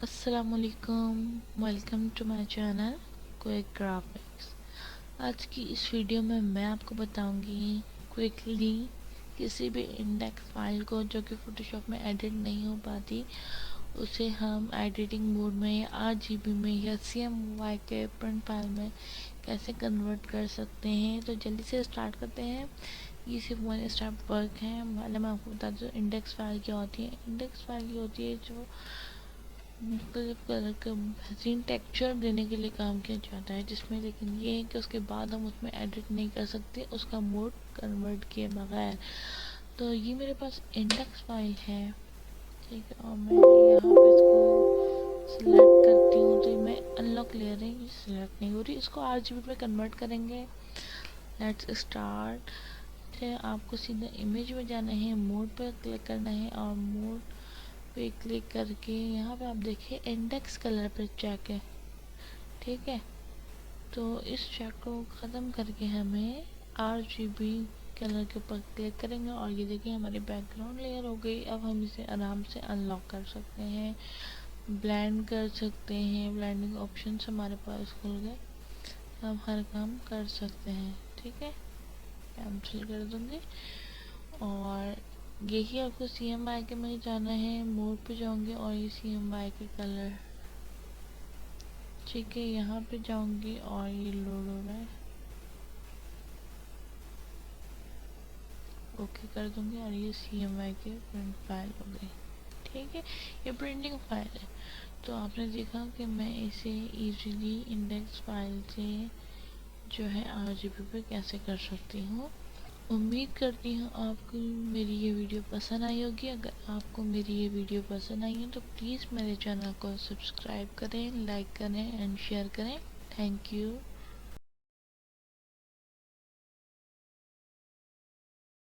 अस्सलामुअलैकुम, welcome to my channel quick graphics. आज की इस वीडियो में मैं आपको बताऊंगी क्विकली किसी भी इंडेक्स फाइल को जो कि फोटोशॉप में एडिट नहीं हो पाती, उसे हम एडिटिंग मोड में या RGB में या CMYK प्रिंट फाइल में कैसे कन्वर्ट कर सकते हैं। तो जल्दी से स्टार्ट करते हैं। ये सिर्फ वन स्टेप वर्क है। पहले मैं आपको बता दूँ इंडेक्स फाइल क्या होती है। इंडेक्स फाइल ये होती है जो मुख्तलिफ कलर का बेहतरीन टेक्सचर देने के लिए काम किया जाता है, जिसमें लेकिन ये है कि उसके बाद हम उसमें एडिट नहीं कर सकते उसका मोड कन्वर्ट किए बगैर। तो ये मेरे पास इंडेक्स फाइल है, ठीक है, और मैं यहाँ पे इसको सिलेक्ट करती हूँ। तो मैं अनलॉक लेयर है, ये सिलेक्ट नहीं हो रही, इसको RGB पे कन्वर्ट करेंगे। Let's start. आपको सीधा इमेज में जाना है, मोड पर क्लिक करना है और मोड पे क्लिक करके यहाँ पे आप देखिए इंडेक्स कलर पे चेक है, ठीक है। तो इस चेक को ख़त्म करके हमें RGB कलर के ऊपर क्लिक करेंगे और ये देखिए हमारी बैकग्राउंड लेयर हो गई। अब हम इसे आराम से अनलॉक कर सकते हैं, ब्लेंड कर सकते हैं, ब्लेंडिंग ऑप्शंस हमारे पास खुल गए। अब हर काम कर सकते हैं, ठीक है। कैंसिल कर दूँगी और यही आपको CMYK में जाना है, मोड पे जाऊंगी और ये CMYK कलर, ठीक है, यहाँ पे जाऊंगी और ये लोड हो रहा है, ओके कर दूंगी और ये CMYK प्रिंट फाइल हो गई, ठीक है। ये प्रिंटिंग फाइल है। तो आपने देखा कि मैं इसे इजीली इंडेक्स फाइल से जो है RGB पे कैसे कर सकती हूँ। उम्मीद करती हूँ आपको मेरी ये वीडियो पसंद आई होगी। अगर आपको मेरी ये वीडियो पसंद आई है तो प्लीज़ मेरे चैनल को सब्सक्राइब करें, लाइक करें एंड शेयर करें। Thank you.